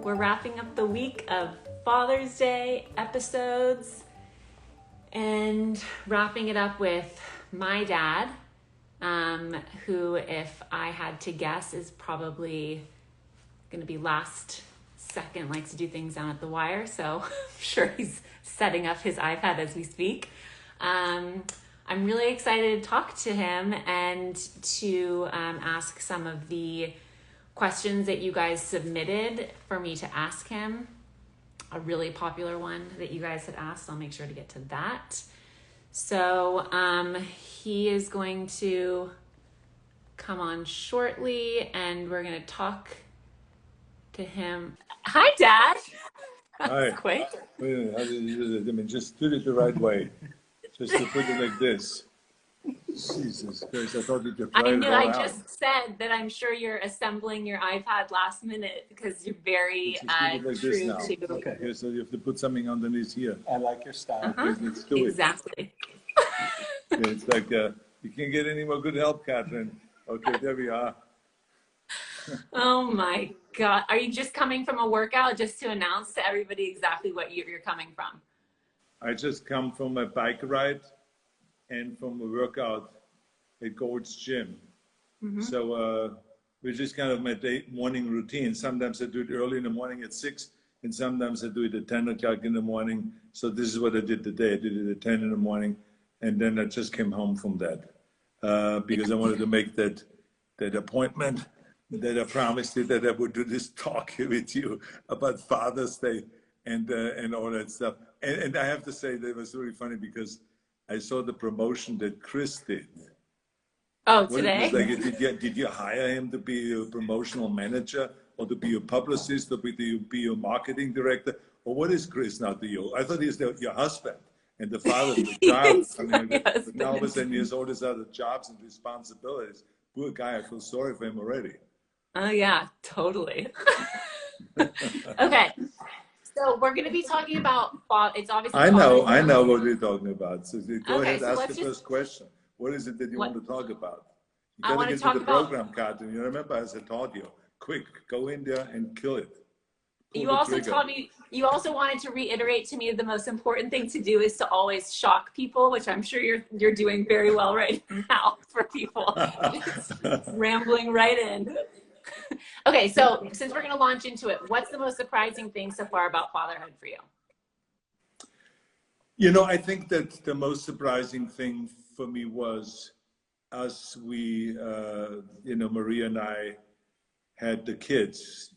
We're wrapping up the week of Father's Day episodes and wrapping it up with my dad, who, if I had to guess, is probably going to be last second, likes to do things down at the wire. So I'm sure he's setting up his iPad as we speak. I'm really excited to talk to him and to ask some of the questions that you guys submitted for me to ask him. A really popular one that you guys had asked. I'll make sure to get to that. So he is going to come on shortly and we're going to talk to him. Hi, Dad. Hi. Quick. Wait a minute, how did you do that? I mean, just do it the right way. Just to put it like this. Jesus Christ, I thought that you I tried knew it all I out. just said that I'm sure you're assembling your iPad last minute because you're very Let's just do it like this true now. to... Okay, here, so you have to put something underneath here. I like your style. Okay, let's do it. Exactly. Okay, it's like, you can't get any more good help, Katherine. Okay, there we are. Oh my God. Are you just coming from a workout just to announce to everybody exactly what you're coming from? I just come from a bike ride and from a workout at Gold's Gym. Mm-hmm. So we just kind of my morning routine. Sometimes I do it early in the morning at 6, and sometimes I do it at 10 o'clock in the morning. So this is what I did today. I did it at 10 in the morning, and then I just came home from that because I wanted to make that appointment that I promised you that I would do this talk with you about Father's Day and all that stuff. And I have to say that it was really funny because I saw the promotion that Chris did. Oh, today? Did you hire him to be a promotional manager or to be a publicist or to be a marketing director? Or what is Chris now to you? I thought he's your husband and the father of the child. I mean, but now all of a sudden he has all these other jobs and responsibilities. Poor guy, I feel sorry for him already. Oh, yeah, totally. Okay. So we're going to be talking about, it's obviously. I know what we're talking about. So go ahead, so ask the first question. What is it that you want to talk about? You I want gotta to get talk to the about. program, Katherine. You remember, as I taught you, quick, go in there and kill it. You also taught me. You also wanted to reiterate to me the most important thing to do is to always shock people, which I'm sure you're doing very well right now for people. Just rambling right in. Okay, so since we're going to launch into it, what's the most surprising thing so far about fatherhood for you? You know, I think that the most surprising thing for me was Maria and I had the kids.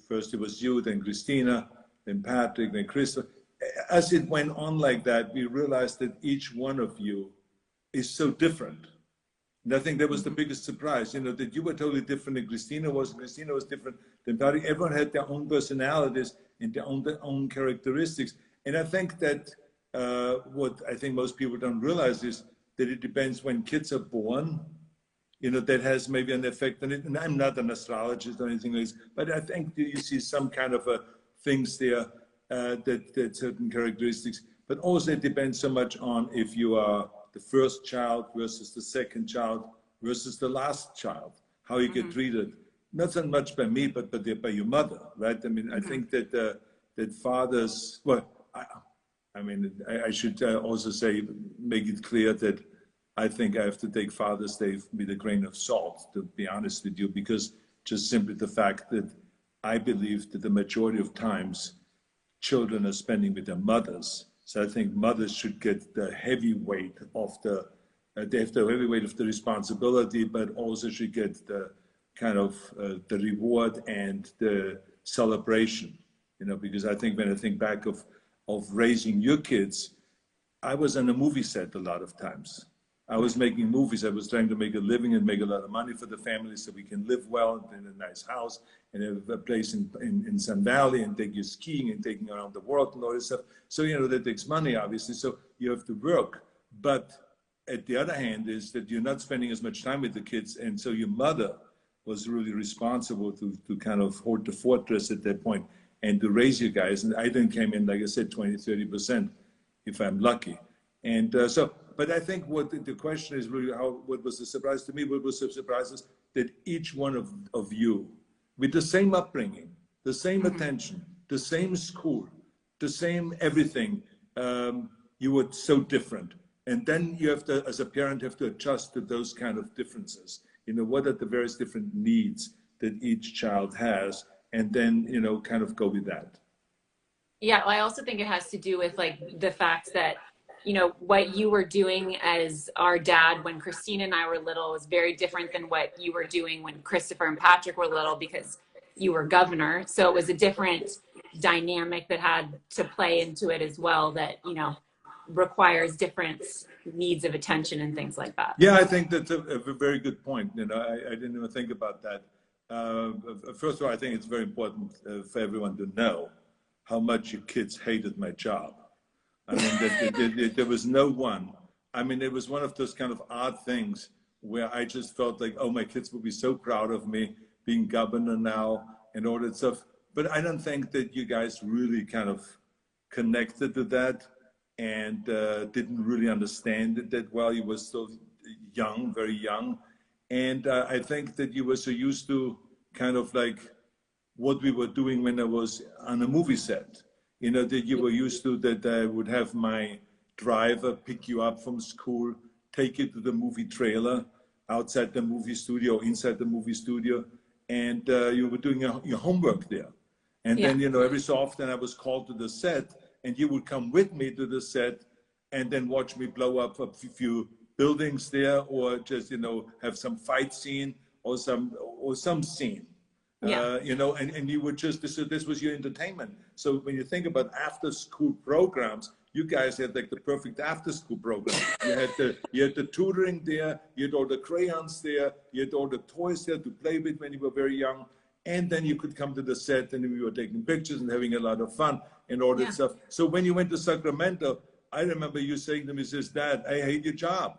First it was you, then Christina, then Patrick, then Chris. As it went on like that, we realized that each one of you is so different. And I think that was the biggest surprise, that you were totally different than Christina was different than Patrick. Everyone had their own personalities and their own characteristics. And I think that what I think most people don't realize is that it depends when kids are born, that has maybe an effect on it. And I'm not an astrologist or anything like this, but I think you see some kind of things there that certain characteristics, but also it depends so much on if you are the first child versus the second child versus the last child, how you get treated. Not so much by me, but by your mother, right? I mean, I think that fathers, well, I should also make it clear that I think I have to take Father's Day with a grain of salt, to be honest with you, because just simply the fact that I believe that the majority of times children are spending with their mothers. So I think mothers should get the heavy weight of they have the heavy weight of the responsibility, but also should get the kind of the reward and the celebration, because I think when I think back of raising your kids, I was on a movie set a lot of times. I was making movies. I was trying to make a living and make a lot of money for the family so we can live well in a nice house and have a place in Sun Valley and take you skiing and taking around the world and all this stuff. So, that takes money, obviously. So you have to work. But at the other hand is that you're not spending as much time with the kids. And so your mother was really responsible to kind of hold the fortress at that point and to raise you guys. And I then came in, like I said, 20, 30%, if I'm lucky. And but I think what the question is really what was the surprise to me, what was the surprise is that each one of you, with the same upbringing, the same attention, the same school, the same everything. You were so different. And then you have to, as a parent, have to adjust to those kind of differences. You know, what are the various different needs that each child has, and then, you know, kind of go with that. Yeah, well, I also think it has to do with like the fact that, you know, what you were doing as our dad when Christina and I were little was very different than what you were doing when Christopher and Patrick were little, because you were governor. So it was a different dynamic that had to play into it as well, that, you know, requires different needs of attention and things like that. Yeah, I think that's a very good point. You know, I didn't even think about that. First of all, I think it's very important for everyone to know how much your kids hated my job. I mean, there was no one. I mean, it was one of those kind of odd things where I just felt like, oh, my kids will be so proud of me being governor now and all that stuff. But I don't think that you guys really kind of connected to that and didn't really understand it that well. You were still young, very young. And I think that you were so used to kind of like what we were doing when I was on a movie set. You know, that you were used to that I would have my driver pick you up from school, take you to the movie trailer, outside the movie studio, inside the movie studio, and you were doing your homework there. And then, you know, every so often I was called to the set, and you would come with me to the set and then watch me blow up a few buildings there, or just, you know, have some fight scene or some scene. You know, and you would just, this was your entertainment. So when you think about after school programs, you guys had like the perfect after school program. You had the tutoring there, you had all the crayons there, you had all the toys there to play with when you were very young. And then you could come to the set and we were taking pictures and having a lot of fun and all that stuff. So when you went to Sacramento, I remember you saying to me, says, Dad, I hate your job.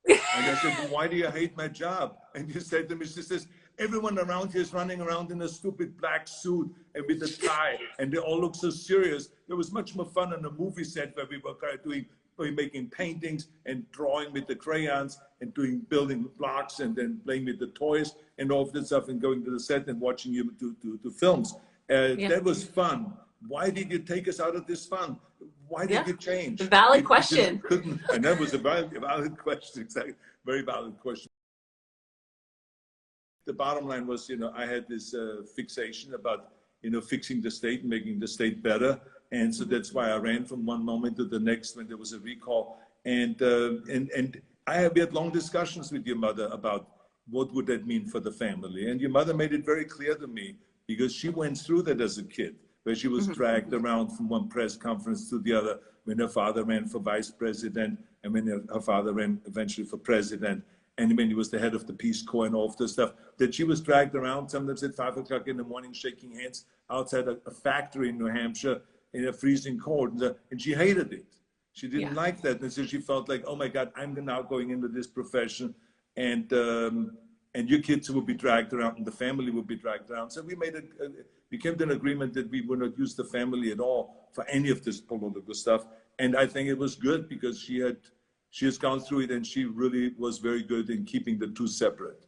And I said, well, why do you hate my job? And you said to me, she says, everyone around here is running around in a stupid black suit and with a tie, and they all look so serious. There was much more fun on a movie set where we were kind of making paintings and drawing with the crayons and building blocks and then playing with the toys and all of that stuff and going to the set and watching you do films. That was fun. Why did you take us out of this fun? Why did you change? A valid question. And that was a valid question, exactly. Very valid question. The bottom line was, you know, I had this fixation about, you know, fixing the state, making the state better. And so that's why I ran from one moment to the next when there was a recall. And we had long discussions with your mother about what would that mean for the family. And your mother made it very clear to me, because she went through that as a kid, where she was dragged around from one press conference to the other when her father ran for vice president and when her father ran eventually for president. And when he was the head of the Peace Corps and all of this stuff, that she was dragged around sometimes at 5 o'clock in the morning, shaking hands outside a factory in New Hampshire in a freezing cold. And she hated it. She didn't like that. And so she felt like, oh my God, I'm now going into this profession, and your kids will be dragged around and the family will be dragged around. So we came to an agreement that we would not use the family at all for any of this political stuff. And I think it was good, because she has gone through it, and she really was very good in keeping the two separate.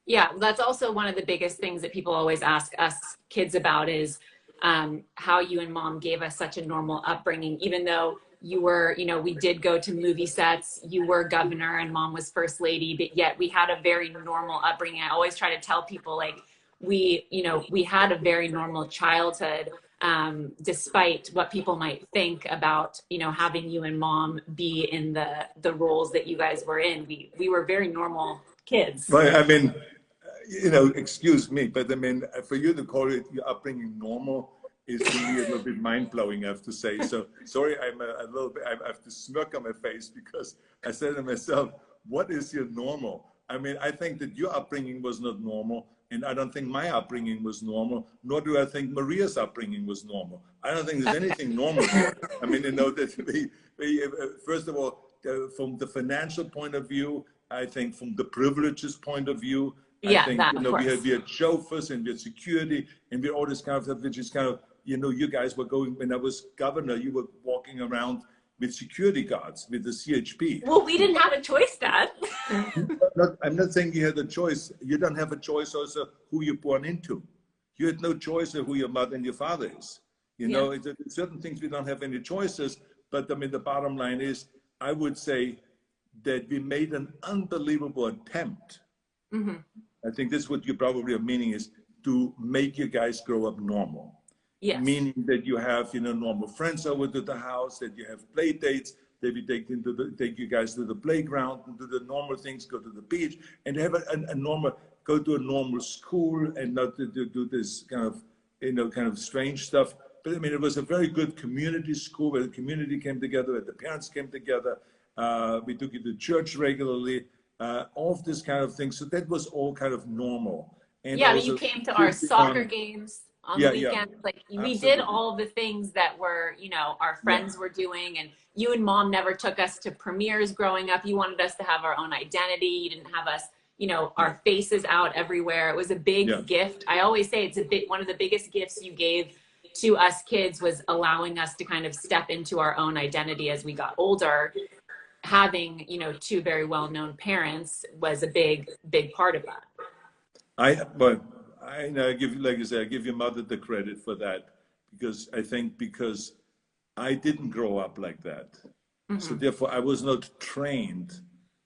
Yeah, that's also one of the biggest things that people always ask us kids about is how you and Mom gave us such a normal upbringing, even though you were, you know, we did go to movie sets, you were governor and Mom was first lady, but yet we had a very normal upbringing. I always try to tell people, like, we had a very normal childhood. Despite what people might think about, you know, having you and Mom be in the roles that you guys were in, we were very normal kids. Right. I mean, you know, excuse me, but I mean, for you to call it your upbringing normal is to me a little bit mind-blowing, I have to say. So sorry, I'm a little bit, I have to smirk on my face, because I said to myself, what is your normal? I mean, I think that your upbringing was not normal. And I don't think my upbringing was normal, nor do I think Maria's upbringing was normal. I don't think there's anything normal here. I mean, you know, that first of all, from the financial point of view, I think from the privileges point of view, I think, you know, we had chauffeurs and we had security and we had all this kind of stuff, which is kind of, you know, you guys were going, when I was governor, you were walking around with security guards, with the CHP. Well, we didn't have a choice, Dad. I'm not saying you had a choice. You don't have a choice also who you're born into. you had no choice of who your mother and your father is. You Yeah. know, certain things we don't have any choices, but I mean, the bottom line is, I would say that we made an unbelievable attempt. Mm-hmm. I think this is what you probably are meaning, is to make you guys grow up normal. Yes. Meaning that you have, you know, normal friends over to the house, that you have play dates, that we take you guys to the playground and do the normal things, go to the beach, and have a normal, go to a normal school, and not to do this kind of, you know, kind of strange stuff. But I mean, it was a very good community school where the community came together, where the parents came together. We took you to church regularly, all of this kind of thing. So that was all kind of normal. And Yeah, but also, you came to our kids soccer become, games on the yeah, yeah, weekends. Like we did absolutely, all the things that were, you know, our yeah, friends were doing. And you and mom never took us to premieres growing up. You wanted us to have our own identity. You didn't have us, you know, yeah, our faces out everywhere. It was a yeah. big gift. I always say it's one of the biggest gifts you gave to us kids was allowing us to kind of step into our own identity as we got older. Having, you know, two very well-known parents was a big part of that. But I, you know, I give, like I said, I give your mother the credit for that, because I think because I didn't grow up like that. So Mm-hmm. therefore I was not trained,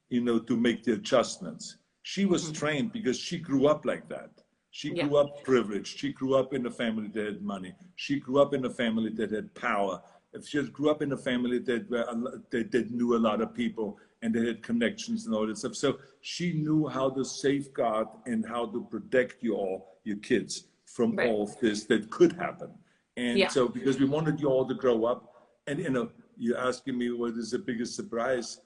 you know, to make the adjustments. She was Mm-hmm. trained because she grew up like that. She Yeah. grew up privileged. She grew up in a family that had money. She grew up in a family that had power. If she grew up in a family that knew a lot of people and they had connections and all that stuff. So she knew how to safeguard and how to protect you all, your kids, from Right. all of this that could happen. And Yeah. so because we wanted you all to grow up, and you know, you're asking me what is the biggest surprise.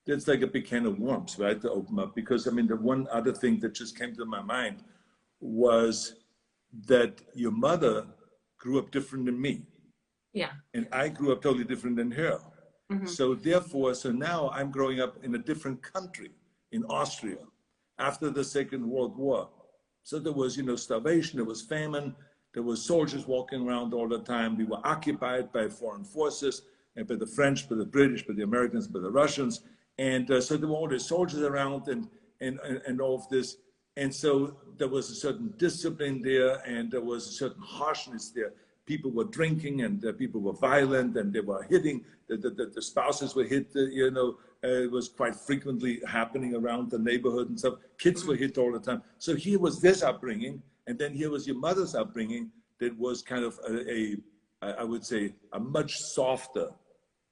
That's like a big can of worms, right, to open up. Because I mean, the one other thing that just came to my mind was that your mother grew up different than me, Yeah. and I grew up totally different than her. Mm-hmm. So therefore, so now I'm growing up in a different country, in Austria, after the Second World War. So there was, you know, starvation, there was famine, there was soldiers walking around all the time. We were occupied by foreign forces, and by the French, by the British, by the Americans, by the Russians. And so there were all these soldiers around, and all of this. And so there was a certain discipline there, and there was a certain harshness there. People were drinking, and people were violent, and they were hitting. The spouses were hit. You know, it was quite frequently happening around the neighborhood and stuff. Kids were hit all the time. So here was this upbringing, and then here was your mother's upbringing that was kind of I would say, a much softer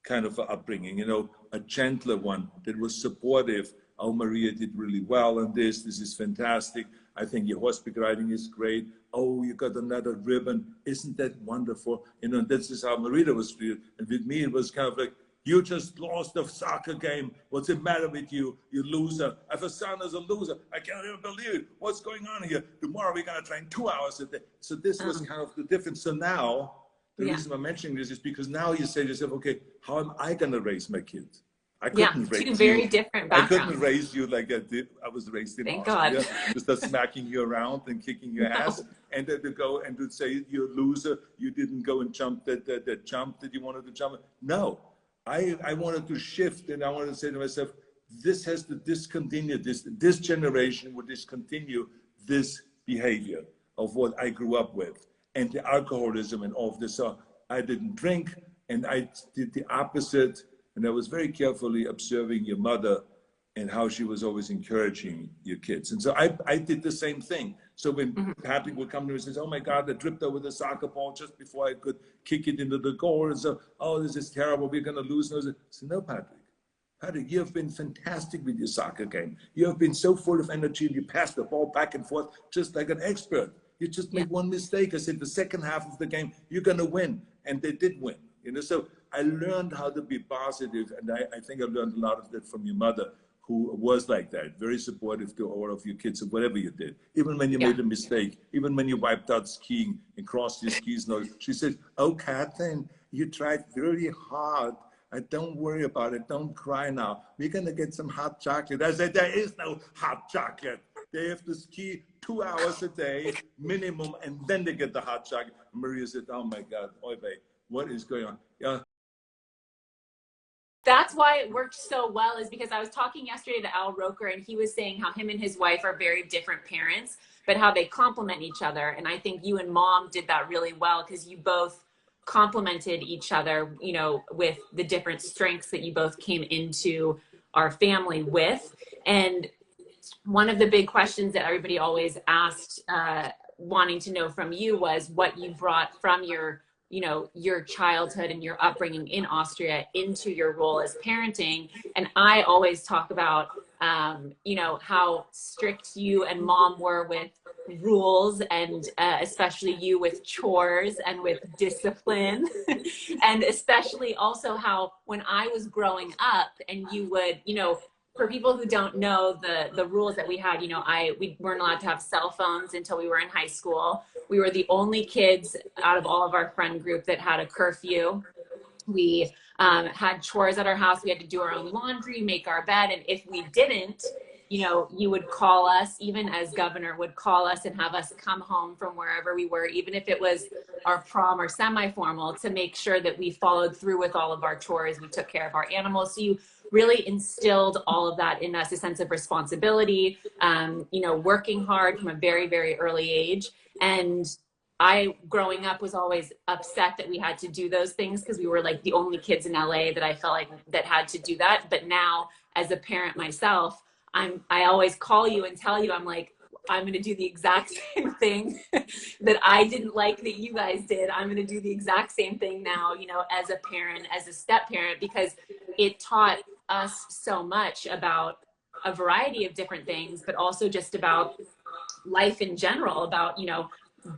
kind of upbringing, you know, a gentler one that was supportive. Oh, Maria did really well on this. This is fantastic. I think your horseback riding is great. Oh, you got another ribbon. Isn't that wonderful? You know, this is how Maria was treated. And with me, it was kind of like, you just lost the soccer game. What's the matter with you? You loser. I have a son as a loser. I can't even believe it. What's going on here? Tomorrow we're going to train 2 hours a day. So this was kind of the difference. So now, the reason I'm mentioning this is because now you say to yourself, okay, how am I going to raise my kids? I couldn't Two raise very you. different I couldn't backgrounds. raise you like I was raised in Thank Austria, God. just smacking you around and kicking your ass, and then to go and to say you're a loser, you didn't go and jump that jump that you wanted to jump. No, I wanted to shift, and I wanted to say to myself, this has to discontinue, this generation will discontinue this behavior of what I grew up with, and the alcoholism and all of this. So I didn't drink, and I did the opposite. And I was very carefully observing your mother and how she was always encouraging your kids. And so I did the same thing. So when Patrick would come to me and says, oh my God, I tripped over the soccer ball just before I could kick it into the goal. And so, oh, this is terrible. We're going to lose. And I said, no, Patrick, you have been fantastic with your soccer game. You have been so full of energy. You pass the ball back and forth just like an expert. You just made one mistake. I said, the second half of the game, you're going to win. And they did win. You know, so I learned how to be positive, and I think I learned a lot of that from your mother, who was like that, very supportive to all of your kids and whatever you did. Even when you made a mistake, even when you wiped out skiing and crossed your skis nose, she said, oh, Katherine, you tried really hard. Don't worry about it. Don't cry now. We're going to get some hot chocolate. I said, there is no hot chocolate. They have to ski 2 hours a day minimum, and then they get the hot chocolate. Maria said, oh my God, oy vey. What is going on? Yeah. That's why it worked so well, is because I was talking yesterday to Al Roker, and he was saying how him and his wife are very different parents. but how they complement each other. And I think you and mom did that really well, because you both complemented each other, you know, with the different strengths that you both came into our family with. And one of the big questions that everybody always asked, wanting to know from you, was what you brought from your, you know, your childhood and your upbringing in Austria into your role as parenting. And I always talk about, you know, how strict you and mom were with rules, and especially you with chores and with discipline. And especially also how when I was growing up and you would, you know, for people who don't know the rules that we had, you know, we weren't allowed to have cell phones until we were in high school. We were the only kids out of all of our friend group that had a curfew. We had chores at our house. We had to do our own laundry, make our bed. And if we didn't, you know, you would call us, even as governor would call us and have us come home from wherever we were, even if it was our prom or semi-formal, to make sure that we followed through with all of our chores. We took care of our animals. So you really instilled all of that in us, a sense of responsibility, you know, working hard from a very, very early age. And I, growing up, was always upset that we had to do those things, because we were like the only kids in LA that I felt like that had to do that. But now, as a parent myself, I always call you and tell you, I'm like, I'm going to do the exact same thing that I didn't like that you guys did. I'm going to do the exact same thing now, you know, as a parent, as a step parent, because it taught us so much about a variety of different things, but also just about life in general, about, you know,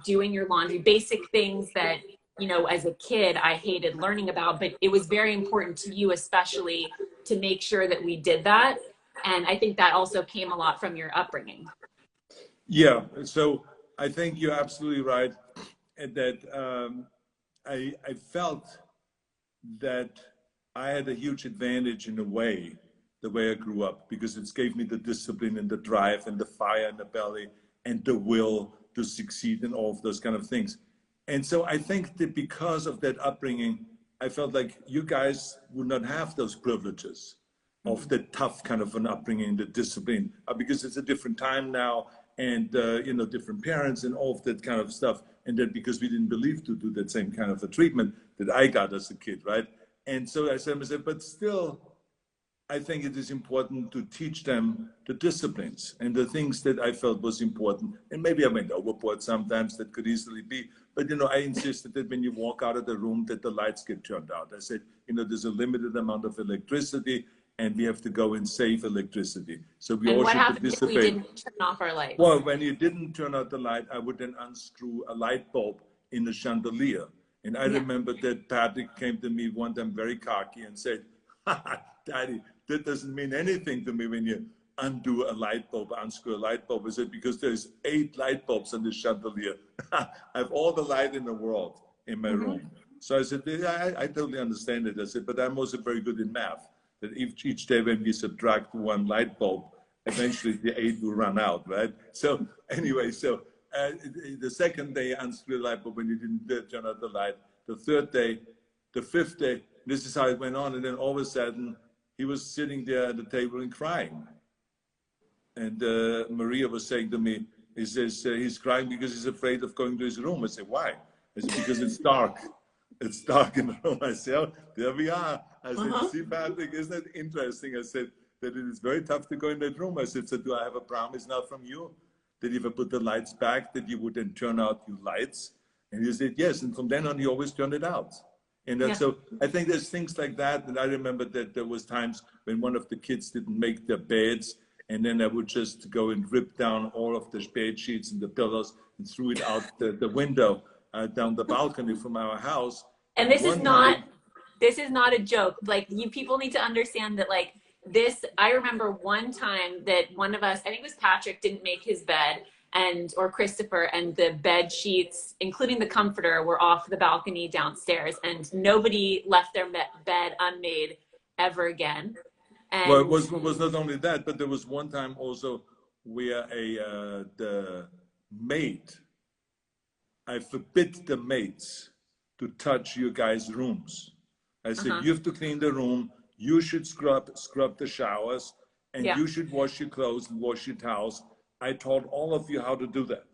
doing your laundry, basic things that, you know, as a kid, I hated learning about, but it was very important to you, especially, to make sure that we did that. And I think that also came a lot from your upbringing. Yeah, so I think you're absolutely right that I felt that I had a huge advantage in a way, the way I grew up, because it gave me the discipline and the drive and the fire in the belly and the will to succeed in all of those kind of things. And so I think that because of that upbringing, I felt like you guys would not have those privileges of the tough kind of an upbringing, the discipline, because it's a different time now, and you know, different parents and all of that kind of stuff. And that because we didn't believe to do that same kind of a treatment that I got as a kid, right? And so I said, but still, I think it is important to teach them the disciplines and the things that I felt was important. And maybe I went overboard sometimes, that could easily be. But, you know, I insisted that when you walk out of the room, that the lights get turned out. I said, you know, there's a limited amount of electricity, and we have to go and save electricity. So we all should participate. If we didn't turn off our lights? Well, when you didn't turn out the light, I would then unscrew a light bulb in the chandelier. And I remember that Patrick came to me one time very cocky and said, Daddy, that doesn't mean anything to me when you undo a light bulb, unscrew a light bulb. I said, because there's 8 light bulbs on the chandelier. I have all the light in the world in my room. So I said, yeah, I totally understand it. I said, but I'm also very good in math, that each day when we subtract 1 light bulb, eventually the 8 will run out, right? So anyway, so the second day, unscrew the light bulb when you didn't turn out the light. The third day, the 5th day, this is how it went on. And then all of a sudden, he was sitting there at the table and crying. And Maria was saying to me, he says, he's crying because he's afraid of going to his room. I said, why? I said, because it's dark. It's dark in the room. I said, oh, there we are. I said, see, Patrick, isn't it interesting? I said, that it is very tough to go in that room. I said, so do I have a promise now from you that if I put the lights back, that you would then turn out your lights? And he said, yes. And from then on, he always turned it out. And that's, so I think there's things like that. And I remember that there was times when one of the kids didn't make their beds, and then I would just go and rip down all of the bed sheets and the pillows and threw it out the window down the balcony from our house. And this is not a joke. Like, you people need to understand that, like, this, I remember one time that one of us, I think it was Patrick, didn't make his bed, or Christopher, and the bed sheets, including the comforter, were off the balcony downstairs, and nobody left their bed unmade ever again. And well, it was not only that, but there was one time also where the maid, I forbid the maids to touch your guys' rooms. I said, you have to clean the room, you should scrub the showers, and you should wash your clothes and wash your towels. I taught all of you how to do that.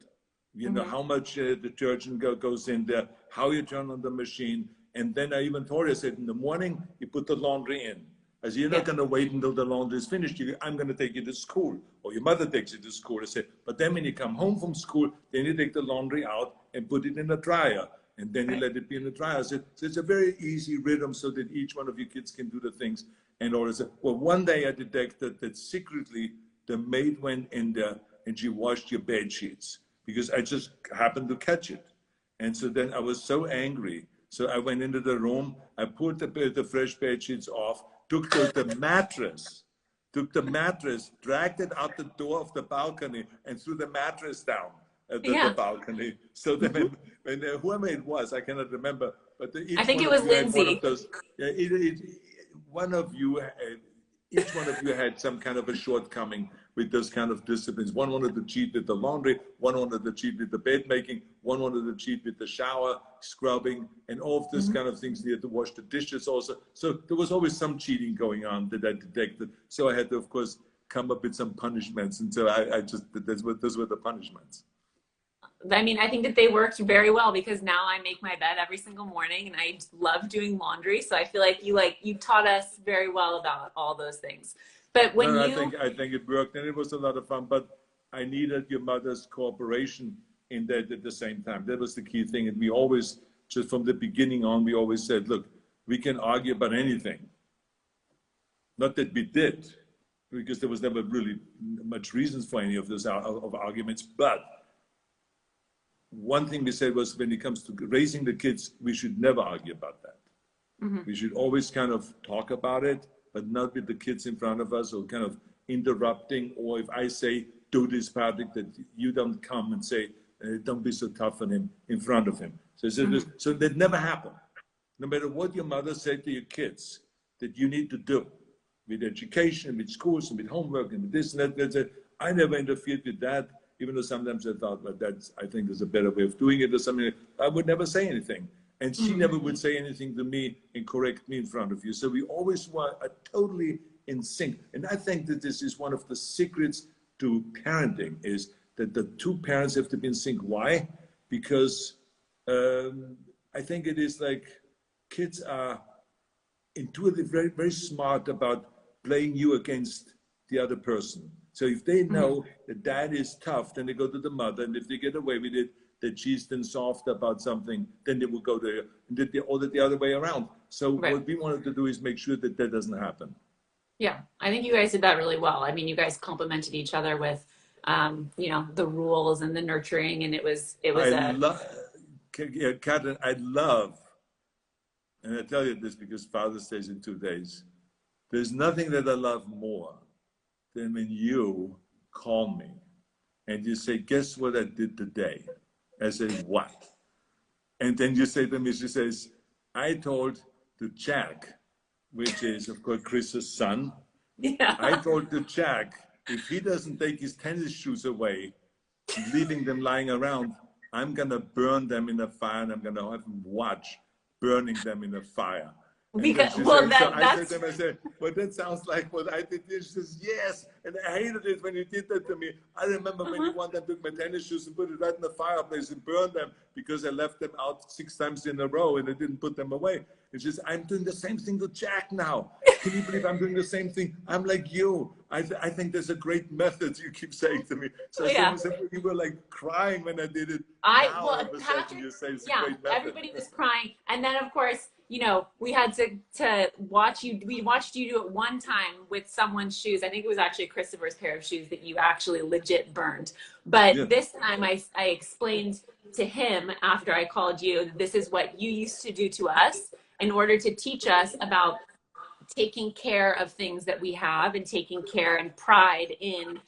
You know, how much detergent goes in there, how you turn on the machine. And then I even told you, I said, in the morning, you put the laundry in. I said, you're not going to wait until the laundry is finished. I'm going to take you to school. Or your mother takes you to school. I said, but then when you come home from school, then you take the laundry out and put it in the dryer. And then you let it be in the dryer. I said, so it's a very easy rhythm so that each one of you kids can do the things. And all this. Well, one day I detected that secretly the maid went in there and she washed your bed sheets because I just happened to catch it. And so then I was so angry. So I went into the room, I pulled the fresh bed sheets off, took the mattress, dragged it out the door of the balcony and threw the mattress down at the balcony. So then when whoever it was, I cannot remember, but I think it was Lindsay. One of those, each one of you had some kind of a shortcoming with those kind of disciplines. One wanted to cheat with the laundry, one wanted to cheat with the bed making, one wanted to cheat with the shower, scrubbing, and all of this kind of things. You had to wash the dishes also. So there was always some cheating going on that I detected. So I had to, of course, come up with some punishments. And so those were the punishments. I mean, I think that they worked very well because now I make my bed every single morning and I love doing laundry. So I feel like you taught us very well about all those things. But when I think it worked and it was a lot of fun, but I needed your mother's cooperation in that at the same time. That was the key thing. And we always, just from the beginning on, we always said, look, we can argue about anything. Not that we did, because there was never really much reasons for any of those arguments, but one thing we said was when it comes to raising the kids, we should never argue about that. We should always kind of talk about it, but not with the kids in front of us or kind of interrupting. Or if I say, do this, Patrick, that you don't come and say, don't be so tough on him in front of him. So that never happened. No matter what your mother said to your kids that you need to do with education, with schools, and with homework, and with this and that, I never interfered with that. Even though sometimes I thought, well, I think there's a better way of doing it or something. I would never say anything. And she never would say anything to me and correct me in front of you. So we always were totally in sync. And I think that this is one of the secrets to parenting is that the two parents have to be in sync. Why? Because I think it is like kids are intuitively very, very smart about playing you against the other person. So if they know that dad is tough, then they go to the mother. And if they get away with it, that she's then soft about something, then they will go there. And the other way around. So what we wanted to do is make sure that that doesn't happen. Yeah, I think you guys did that really well. I mean, you guys complemented each other with, the rules and the nurturing. And it was Katherine, I love, and I tell you this because Father's Day is in 2 days. There's nothing that I love more than when you call me and you say, guess what I did today? I say, what? And then you say to me, she says, I told to Jack, which is, of course, Chris's son. Yeah. I told to Jack, if he doesn't take his tennis shoes away, leaving them lying around, I'm going to burn them in a fire and I'm going to have him watch burning them in a fire. Because, I said, well, that sounds like what I did. She says, yes. And I hated it when you did that to me. I remember when you one time took my tennis shoes and put it right in the fireplace and burned them because I left them out 6 times in a row and I didn't put them away. And she says, I'm doing the same thing to Jack now. Can you believe I'm doing the same thing? I'm like you. I think there's a great method, you keep saying to me. So you were like crying when I did it. Patrick, everybody was crying. And then, of course, we had to watch you. We watched you do it one time with someone's shoes. I think it was actually Christopher's pair of shoes that you actually legit burned. But this time I explained to him after I called you, this is what you used to do to us in order to teach us about taking care of things that we have and taking care and pride in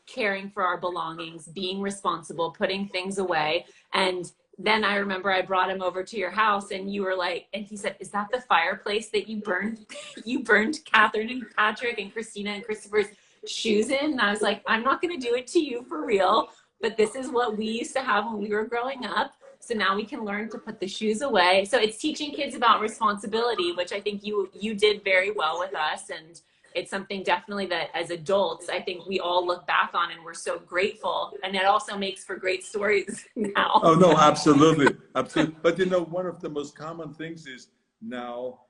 caring for our belongings, being responsible, putting things away. And then I remember I brought him over to your house and you were like, and he said, is that the fireplace that you burned? You burned Katherine and Patrick and Christina and Christopher's shoes in? And I was like, I'm not going to do it to you for real, but this is what we used to have when we were growing up. So now we can learn to put the shoes away. So it's teaching kids about responsibility, which I think you did very well with us. And it's something definitely that as adults, I think we all look back on and we're so grateful. And it also makes for great stories now. Oh, no, absolutely. Absolutely. But you know, one of the most common things is now,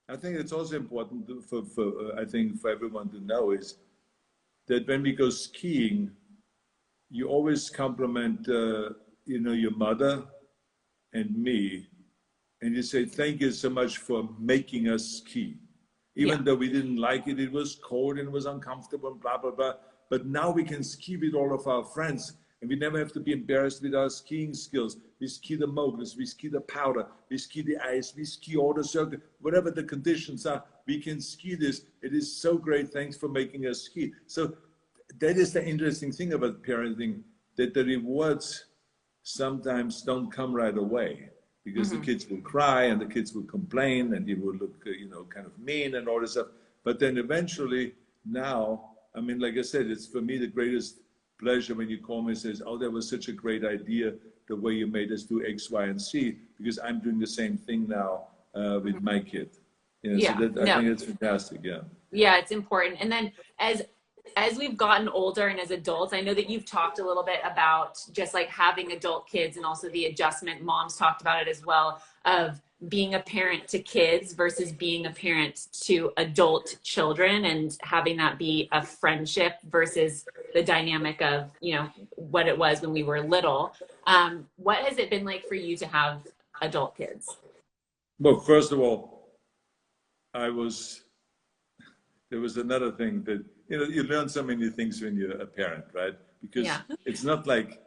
I think it's also important for I think for everyone to know is that when we go skiing, you always compliment, you know, your mother and me, and you say, thank you so much for making us ski. Even though we didn't like it, it was cold and it was uncomfortable and blah, blah, blah. But now we can ski with all of our friends and we never have to be embarrassed with our skiing skills. We ski the moguls, we ski the powder, we ski the ice, we ski all the circuit, whatever the conditions are, we can ski this. It is so great. Thanks for making us ski. So that is the interesting thing about parenting, that the rewards sometimes don't come right away. Because the kids will cry and the kids will complain and you will look, you know, kind of mean and all this stuff. But then eventually now, I mean, like I said, it's for me the greatest pleasure when you call me and says, oh, that was such a great idea, the way you made us do X, Y, and Z, because I'm doing the same thing now with my kid. You know, so that, I think it's fantastic, Yeah, it's important. And then as we've gotten older and as adults, I know that you've talked a little bit about just like having adult kids and also the adjustment. Mom's talked about it as well, of being a parent to kids versus being a parent to adult children and having that be a friendship versus the dynamic of, you know, what it was when we were little. What has it been like for you to have adult kids? Well, first of all, there was another thing that, you know, you learn so many things when you're a parent, right? Because it's not like,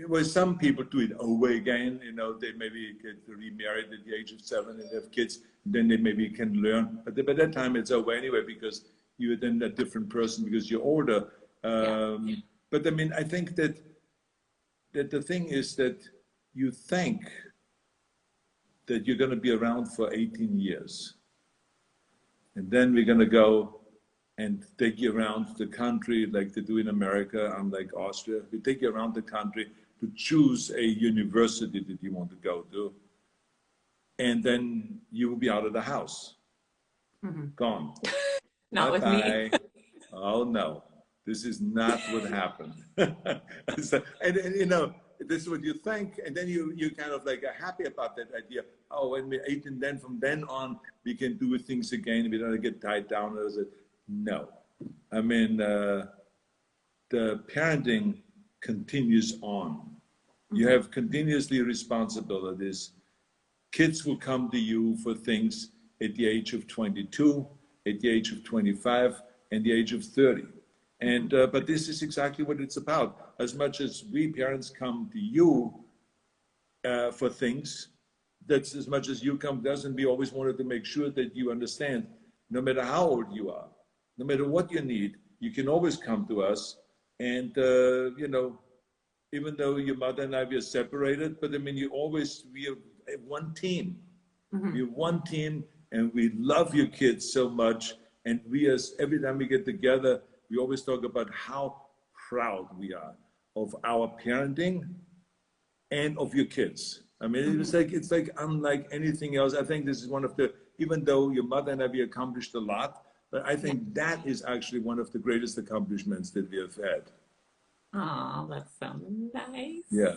well, some people do it over again, you know, they maybe get remarried at the age of 7 and have kids, and then they maybe can learn. But by that time it's over anyway, because you're then a different person because you're older. But I mean, I think that the thing is that you think that you're going to be around for 18 years. And then we're going to go and take you around the country like they do in America, unlike Austria. We take you around the country to choose a university that you want to go to. And then you will be out of the house. Gone. Not with me. Oh, no. This is not what happened. So, and you know, this is what you think, and then you kind of like are happy about that idea. Oh, when we're 18, then from then on, we can do things again. We don't get tied down. No. I mean, the parenting continues on. You have continuously responsibilities. Kids will come to you for things at the age of 22, at the age of 25, and the age of 30. And but this is exactly what it's about. As much as we parents come to you for things, that's as much as you come to us, and we always wanted to make sure that you understand, no matter how old you are, no matter what you need, you can always come to us. And, you know, even though your mother and I were separated, but I mean, we are one team. We're one team, and we love your kids so much. And every time we get together, we always talk about how proud we are of our parenting and of your kids. I mean, it's like unlike anything else. I think this is one of the, even though your mother and I, we accomplished a lot, but I think that is actually one of the greatest accomplishments that we have had. Oh, that's so nice. Yeah.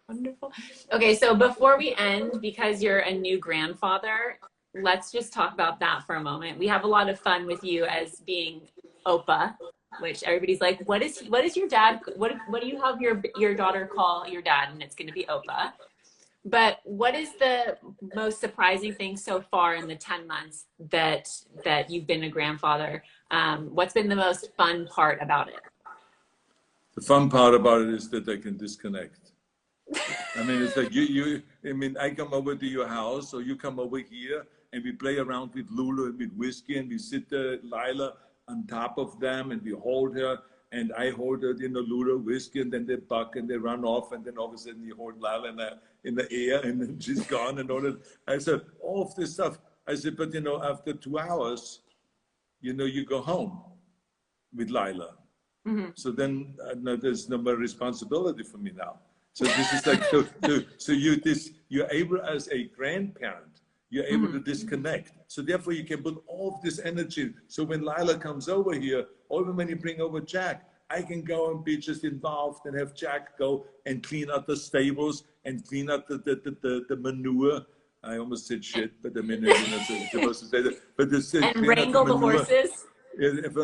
Wonderful. Okay, so before we end, because you're a new grandfather, let's just talk about that for a moment. We have a lot of fun with you as being Opa, which everybody's like, what is your dad? What do you have your daughter call your dad? And it's going to be Opa. But what is the most surprising thing so far in the 10 months that you've been a grandfather? What's been the most fun part about it? The fun part about it is that I can disconnect. I mean, it's like I come over to your house, or you come over here, and we play around with Lulu and with whiskey, and we sit there, Lila, on top of them, and we hold her, and I hold her, Lulu, whiskey, and then they buck and they run off, and then all of a sudden you hold Lila in the air, and then she's gone, and all that. I said, all of this stuff. I said, but after 2 hours, you go home with Lila. So then there's no more responsibility for me now. So this is like, so you're able as a grandparent, you're able to disconnect. So therefore you can put all of this energy. So when Lila comes over here, or even when you bring over Jack, I can go and be just involved and have Jack go and clean out the stables and clean out the manure. I almost said shit, but I mean, it's supposed to say that. But it's and clean wrangle out the the manure horses.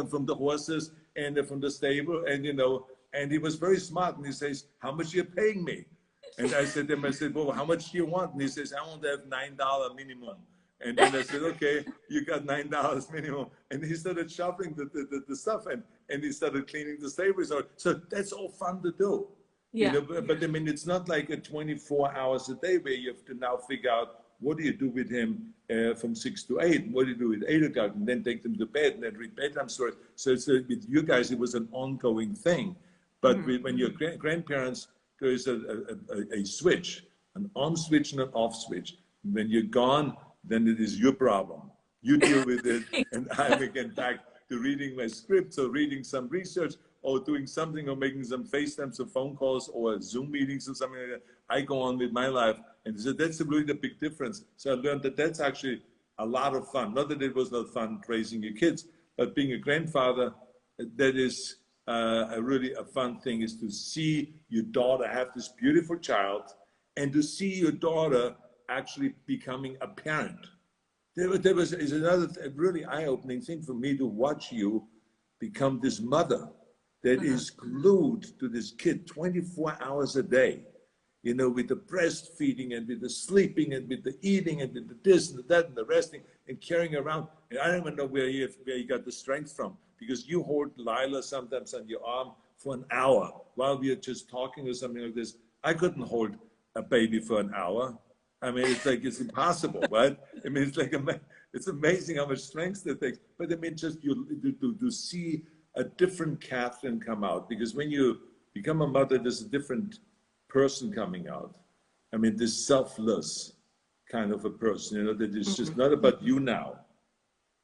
from the horses and from the stable. And, you know, and he was very smart. And he says, how much are you paying me? And I said to him, I said, well, how much do you want? And he says, I want to have $9 minimum. And then I said, okay, you got $9 minimum. And he started shopping the stuff and he started cleaning the stables. So that's all fun to do. Yeah. You know, but I mean, it's not like a 24 hours a day where you have to now figure out what do you do with him from 6 to 8? What do you do with 8 o'clock? And then take them to bed and then read bedtime stories. So it's with you guys, it was an ongoing thing. But when you're grandparents, there is a switch, an on switch and an off switch. When you're gone, then it is your problem. You deal with it, and I'm again back to reading my scripts or reading some research or doing something or making some FaceTimes or phone calls or Zoom meetings or something like that. I go on with my life. And so that's really the big difference. So I learned that that's actually a lot of fun. Not that it was not fun raising your kids, but being a grandfather, that is really a fun thing, is to see your daughter have this beautiful child and to see your daughter actually becoming a parent. Is another really eye-opening thing for me to watch you become this mother that is glued to this kid 24 hours a day, you know, with the breastfeeding and with the sleeping and with the eating and with the this and the that and the resting and carrying around. And I don't even know where you got the strength from, because you hold Lila sometimes on your arm for an hour while we are just talking or something like this. I couldn't hold a baby for an hour. I mean, it's like, it's impossible, right? I mean, it's like, it's amazing how much strength that takes. But I mean, just to see a different Katherine come out, because when you become a mother, there's a different person coming out. I mean, this selfless kind of a person, you know, that is just not about you now.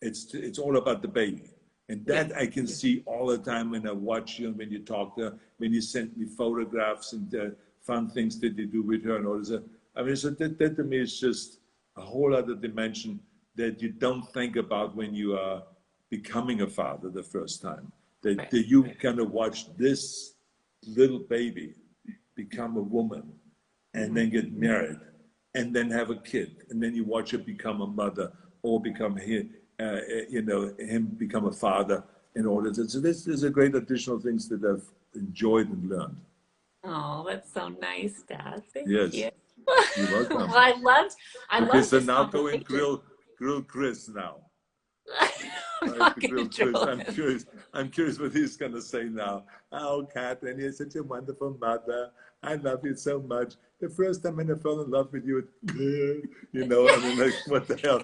It's all about the baby. And that I can see all the time when I watch you and when you talk to her, when you send me photographs and fun things that you do with her and all this. I mean, so that to me is just a whole other dimension that you don't think about when you are becoming a father the first time. That you kind of watch this little baby become a woman and then get married and then have a kid. And then you watch her become a mother or become him become a father and all that. So this is a great additional things that I've enjoyed and learned. Oh, that's so nice, Dad. Thank you. You're welcome. Well, I loved so this now go and grill Chris now. I'm curious what he's gonna say now. Oh, Katherine, you're such a wonderful mother. I love you so much. The first time when I fell in love with you, you know, I mean, like, what the hell?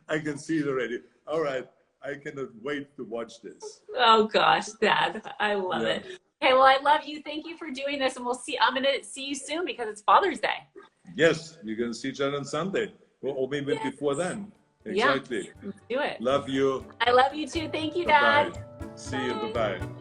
I can see it already. All right, I cannot wait to watch this. Oh gosh, Dad, I love it. Okay, well, I love you. Thank you for doing this, and I'm gonna see you soon because it's Father's Day. Yes, you're gonna see each other on Sunday, or maybe before then. Exactly. Yeah, let's do it. Love you. I love you too. Thank you, Dad. Bye-bye. See you. Bye-bye.